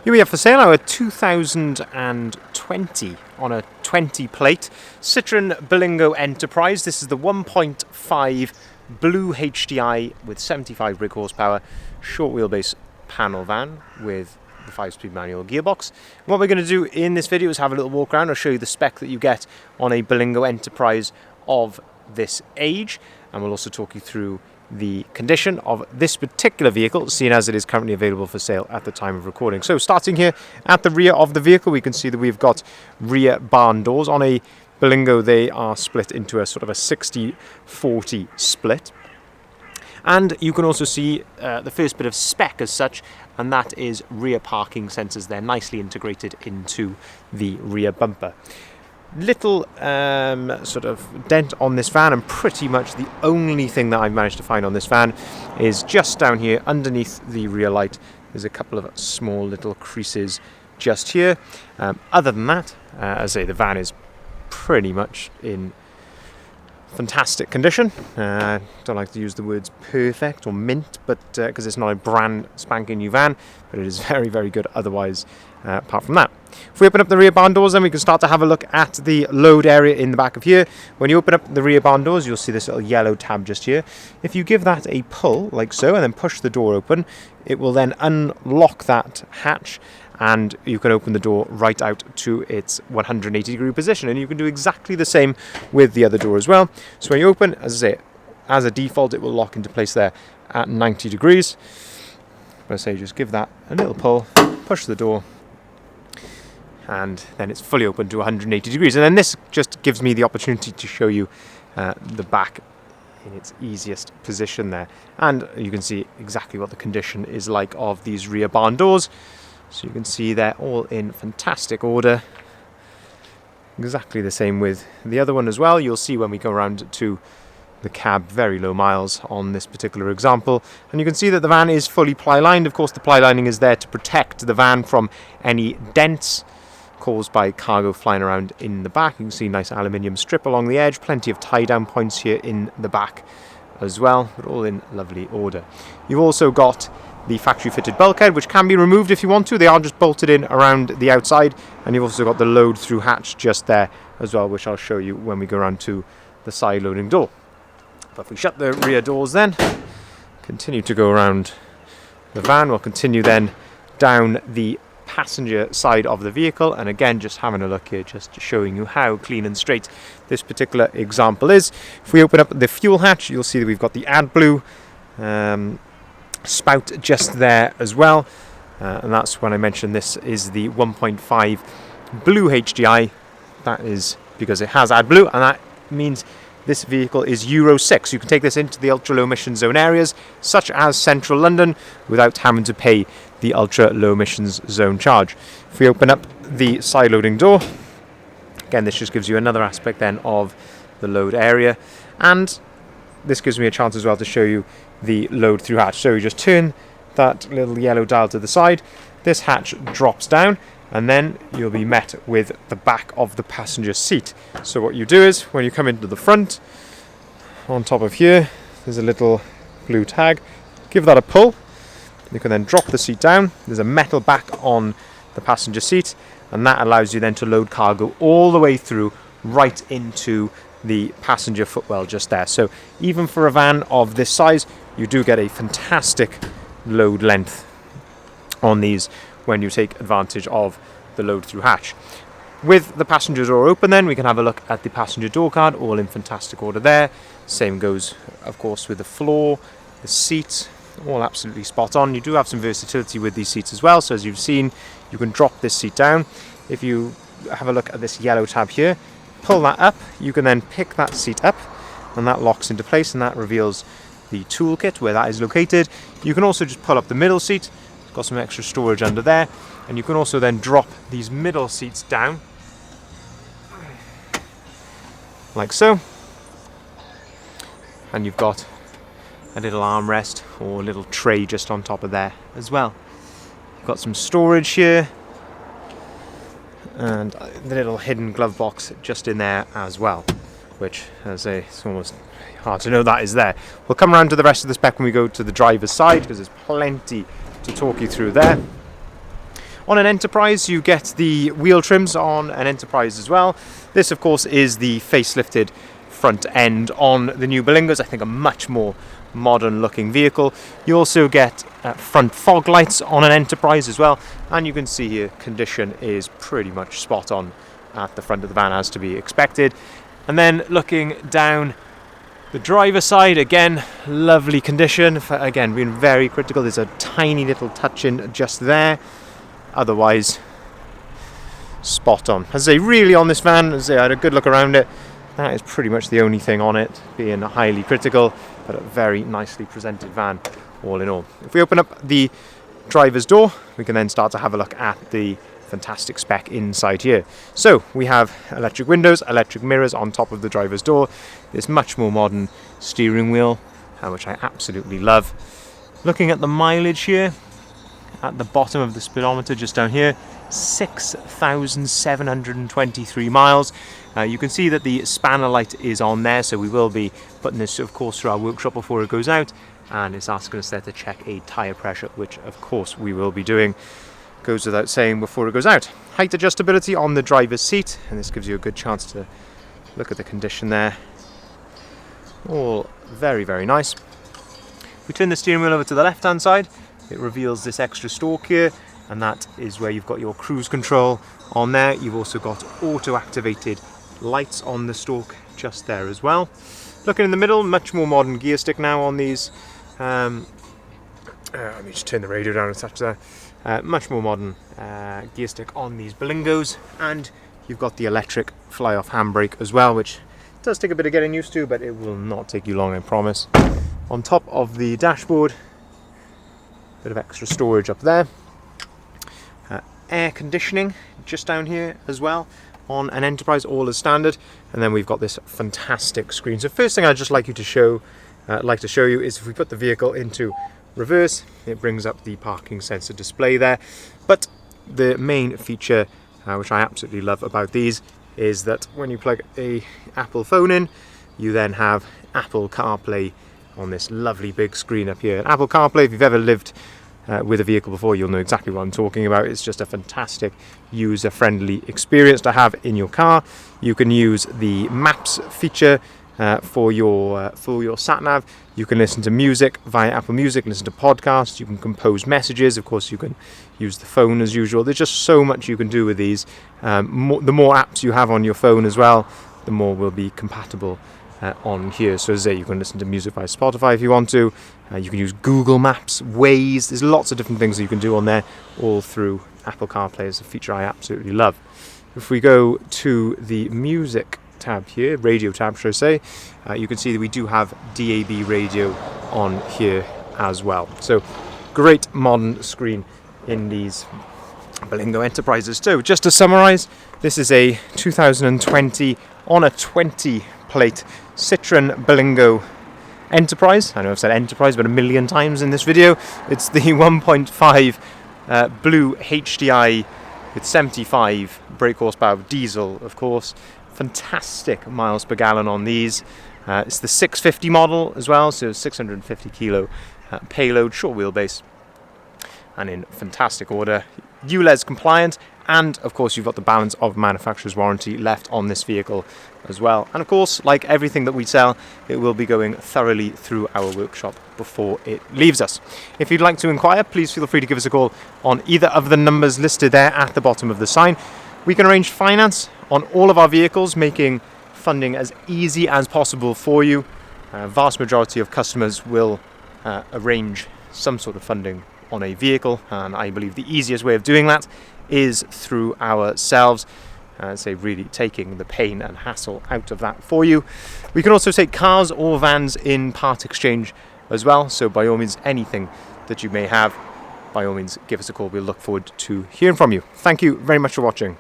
Here we have for sale our 2020 on a 20 plate Citroen Berlingo Enterprise. This is the 1.5 blue HDI with 75 brake horsepower, short wheelbase panel van with the 5-speed manual gearbox. And what we're going to do in this video is have a little walk around. I'll show you the spec that you get on a Berlingo Enterprise of this age, and we'll also talk you through the condition of this particular vehicle, seeing as it is currently available for sale at the time of recording. So starting here at the rear of the vehicle, we can see that we've got rear barn doors. On a Berlingo, they are split into a sort of a 60-40 split. And you can also see the first bit of spec as such, and that is rear parking sensors. They're nicely integrated into the rear bumper. Little sort of dent on this van, and pretty much the only thing that I've managed to find on this van is just down here underneath the rear light. There's a couple of small little creases just here. Other than that, as I say, the van is pretty much in fantastic condition. Don't like to use the words perfect or mint, but because it's not a brand spanking new van, but it is very, very good otherwise, apart from that. If we open up the rear barn doors, then we can start to have a look at the load area in the back of here. When you open up the rear barn doors, you'll see this little yellow tab just here. If you give that a pull, like so, and then push the door open, it will then unlock that hatch, and you can open the door right out to its 180-degree position, and you can do exactly the same with the other door as well. So when you open, as I say, as a default, it will lock into place there at 90 degrees. But I say just give that a little pull, push the door, and then it's fully open to 180 degrees. And then this just gives me the opportunity to show you the back in its easiest position there. And you can see exactly what the condition is like of these rear barn doors. So you can see they're all in fantastic order. Exactly the same with the other one as well. You'll see when we go around to the cab, very low miles on this particular example. And you can see that the van is fully ply lined. Of course, the ply lining is there to protect the van from any dents caused by cargo flying around in the back. You can see nice aluminium strip along the edge, plenty of tie down points here in the back as well, but all in lovely order. You've also got the factory fitted bulkhead, which can be removed if you want to. They are just bolted in around the outside, and you've also got the load through hatch just there as well, which I'll show you when we go around to the side loading door. But if we shut the rear doors, then continue to go around the van, we'll continue then down the passenger side of the vehicle, and again just having a look here, just showing you how clean and straight this particular example is. If we open up the fuel hatch, you'll see that we've got the AdBlue spout just there as well, and that's when I mentioned this is the 1.5 blue HDI. That is because it has AdBlue, and that means this vehicle is Euro 6. You can take this into the ultra low emission zone areas such as central London without having to pay the ultra low emissions zone charge. If we open up the side loading door, again this just gives you another aspect then of the load area, and this gives me a chance as well to show you the load through hatch. So you just turn that little yellow dial to the side, this hatch drops down, and then you'll be met with the back of the passenger seat. So what you do is, when you come into the front, on top of here, there's a little blue tag. Give that a pull. You can then drop the seat down. There's a metal back on the passenger seat, and that allows you then to load cargo all the way through right into the passenger footwell just there. So even for a van of this size, you do get a fantastic load length on these when you take advantage of the load through hatch. With the passenger door open, then we can have a look at the passenger door card, all in fantastic order there. Same goes of course with the floor, the seats, all absolutely spot on. You do have some versatility with these seats as well, so as you've seen, you can drop this seat down. If you have a look at this yellow tab here, pull that up, you can then pick that seat up, and that locks into place, and that reveals the toolkit where that is located. You can also just pull up the middle seat. It's got some extra storage under there, and you can also then drop these middle seats down like so, and you've got a little armrest or a little tray just on top of there as well. You've got some storage here, and the little hidden glove box just in there as well, which, as I say, it's almost hard to know that is there. We'll come around to the rest of the spec when we go to the driver's side, because there's plenty to talk you through there. On an Enterprise, you get the wheel trims on an Enterprise as well. This, of course, is the facelifted front end on the new Berlingos. I think a much more modern looking vehicle. You also get front fog lights on an Enterprise as well, and you can see here condition is pretty much spot on at the front of the van, as to be expected. And then looking down the driver's side, again, lovely condition. Again, being very critical, there's a tiny little touch in just there, otherwise spot on. As I say, really on this van, as I say, I had a good look around it. That is pretty much the only thing on it, being highly critical, but a very nicely presented van all in all. If we open up the driver's door, we can then start to have a look at the fantastic spec inside here. So we have electric windows, electric mirrors on top of the driver's door, this much more modern steering wheel, which I absolutely love. Looking at the mileage here, at the bottom of the speedometer just down here, 6,723 miles. You can see that the spanner light is on there, so we will be putting this, of course, through our workshop before it goes out, and it's asking us there to check a tyre pressure, which of course we will be doing. Goes without saying before it goes out. Height adjustability on the driver's seat, and this gives you a good chance to look at the condition there. All very, very nice. If we turn the steering wheel over to the left hand side, it reveals this extra stalk here, and that is where you've got your cruise control on there. You've also got auto activated lights on the stalk just there as well. Looking in the middle, much more modern gear stick now on these. Let me just turn the radio down a touch there. Much more modern gear stick on these Berlingos, and you've got the electric fly-off handbrake as well, which does take a bit of getting used to, but it will not take you long, I promise. On top of the dashboard, bit of extra storage up there. Air conditioning just down here as well on an Enterprise, all as standard. And then we've got this fantastic screen. So first thing I'd just like to show you is if we put the vehicle into reverse, it brings up the parking sensor display there. But the main feature, which I absolutely love about these, is that when you plug a Apple phone in, you then have Apple CarPlay on this lovely big screen up here. And Apple CarPlay, if you've ever lived with a vehicle before, you'll know exactly what I'm talking about. It's just a fantastic user-friendly experience to have in your car. You can use the Maps feature for your sat-nav. You can listen to music via Apple Music, listen to podcasts, you can compose messages, of course you can use the phone as usual. There's just so much you can do with these. The more apps you have on your phone as well, the more will be compatible on here. So as I say, you can listen to music via Spotify if you want to. You can use Google Maps, Waze. There's lots of different things that you can do on there, all through Apple CarPlay. It's a feature I absolutely love. If we go to the music tab here, radio tab should I say, you can see that we do have DAB radio on here as well. So great modern screen in these Berlingo Enterprises too. Just to summarise, this is a 2020 on a 20 plate Citroen Berlingo Enterprise. I know I've said Enterprise but a million times in this video. It's the 1.5 blue HDI with 75 brake horsepower diesel, of course. Fantastic miles per gallon on these. It's the 650 model as well, so 650 kilo payload, short wheelbase, and in fantastic order. ULEZ compliant, and of course you've got the balance of manufacturer's warranty left on this vehicle as well. And of course, like everything that we sell, it will be going thoroughly through our workshop before it leaves us. If you'd like to inquire, please feel free to give us a call on either of the numbers listed there at the bottom of the sign. We can arrange finance on all of our vehicles, making funding as easy as possible for you. Vast majority of customers will arrange some sort of funding on a vehicle, and I believe the easiest way of doing that is through ourselves. So really taking the pain and hassle out of that for you. We can also take cars or vans in part exchange as well, so by all means, anything that you may have, by all means give us a call. We'll look forward to hearing from you. Thank you very much for watching.